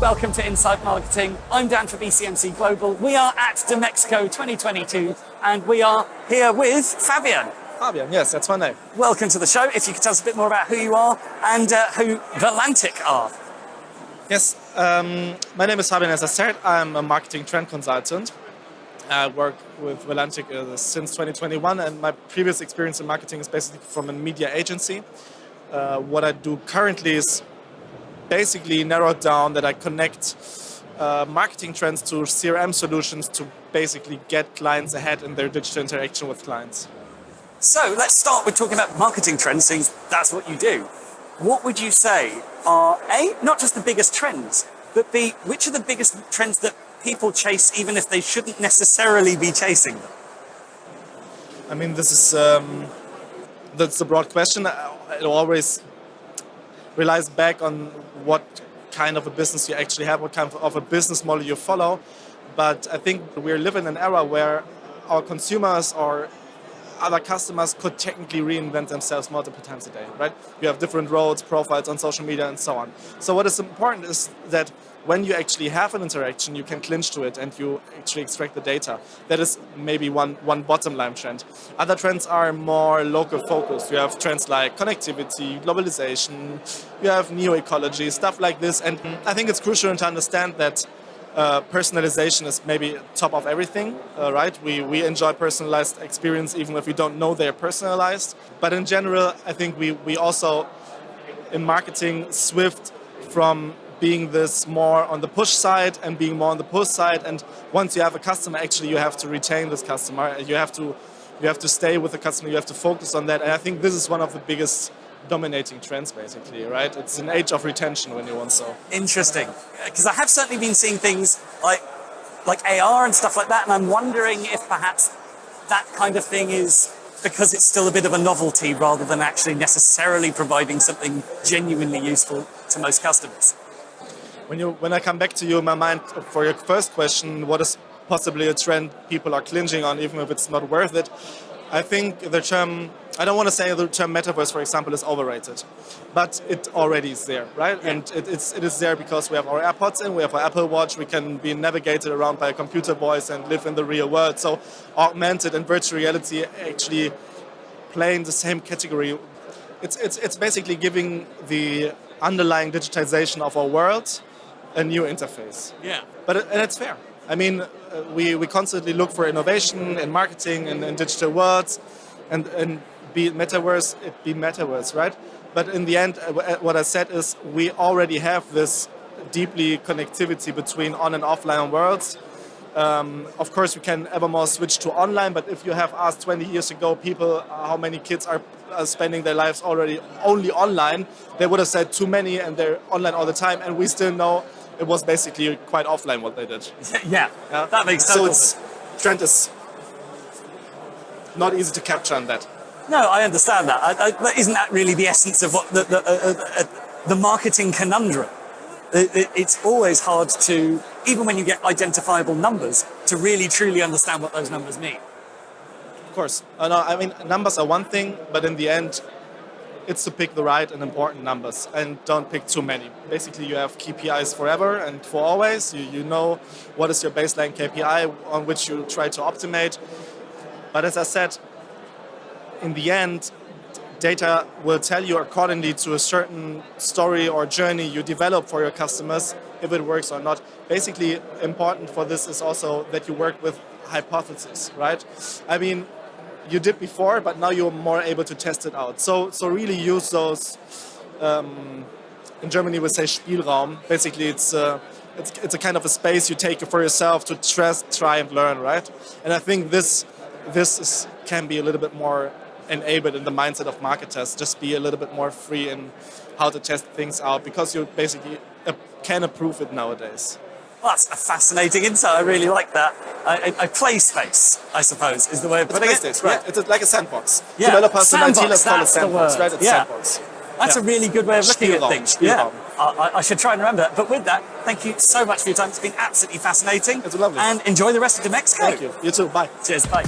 welcome to Inside Marketing. I'm Dan for BCMC Global. We are at Demexco 2022 and we are here with Fabian. Fabian, yes, that's my name. Welcome to the show. If you could tell us a bit more about who you are and who Valantic are. Yes, my name is Fabian, as I said. I'm a marketing trend consultant. I work with Valantic since 2021, and my previous experience in marketing is basically from a media agency. What I do currently is basically narrowed down that I connect marketing trends to CRM solutions to basically get clients ahead in their digital interaction with clients. So let's start with talking about marketing trends, since that's what you do. What would you say are, A, not just the biggest trends, but B, which are the biggest trends that people chase even if they shouldn't necessarily be chasing them? I mean, this is that's a broad question. It always relies back on what kind of a business you actually have, what kind of a business model you follow. But I think we're living in an era where our consumers or other customers could technically reinvent themselves multiple times a day, right? You have different roles, profiles on social media and so on. So what is important is that when you actually have an interaction, you can clinch to it and you actually extract the data. That is maybe one bottom line trend. Other trends are more local focused. You have trends like connectivity, globalization, you have neo-ecology, stuff like this. And I think it's crucial to understand that personalization is maybe top of everything, right? We enjoy personalized experience even if we don't know they're personalized. But in general, I think we also, in marketing, shift from being this more on the push side and being more on the pull side. And once you have a customer, actually you have to retain this customer. You have to stay with the customer. You have to focus on that. And I think this is one of the biggest dominating trends, basically, right? It's an age of retention, when you want so. Interesting, because I have certainly been seeing things like AR and stuff like that, and I'm wondering if perhaps that kind of thing is because it's still a bit of a novelty rather than actually necessarily providing something genuinely useful to most customers. When I come back to you in my mind for your first question, what is possibly a trend people are clinging on, even if it's not worth it? I think the term, I don't want to say the term metaverse, for example, is overrated, but it already is there, right? Yeah. And it is there because we have our AirPods in, we have our Apple Watch, we can be navigated around by a computer voice and live in the real world. So augmented and virtual reality actually play in the same category. It's basically giving the underlying digitization of our world a new interface. Yeah. And it's fair. I mean, we constantly look for innovation in marketing and in digital worlds, and be it metaverse, right? But in the end, what I said is we already have this deeply connectivity between on and offline worlds. Of course, we can ever more switch to online, but if you have asked 20 years ago people how many kids are spending their lives already only online, they would have said too many and they're online all the time, and we still know it was basically quite offline what they did. Yeah, that makes sense. So trend is not easy to capture on that. No, I understand that. But isn't that really the essence of what the marketing conundrum? It's always hard to, even when you get identifiable numbers, to really truly understand what those numbers mean. Of course. No, I mean, numbers are one thing, but in the end, it's to pick the right and important numbers and don't pick too many. Basically, you have KPIs forever and for always. You know what is your baseline KPI on which you try to optimize. But as I said, in the end, data will tell you accordingly to a certain story or journey you develop for your customers if it works or not. Basically, important for this is also that you work with hypotheses, right? I mean, you did before, but now you're more able to test it out. So really use those, in Germany we say Spielraum. Basically, it's a kind of a space you take for yourself to try and learn, right? And I think this can be a little bit more enabled in the mindset of marketers, just be a little bit more free in how to test things out, because you basically can approve it nowadays. Well, that's a fascinating insight. I really like that. A play space, I suppose, is the way of putting it. Space, right? Yeah. It's like a sandbox. Yeah. Developers and IT call it sandbox, right? It's yeah. Sandbox. That's a really good way of looking at things. Yeah. Spielraum. I should try and remember that. But with that, thank you so much for your time. It's been absolutely fascinating. It's lovely. And enjoy the rest of Demexco. Thank you. You too. Bye. Cheers. Bye.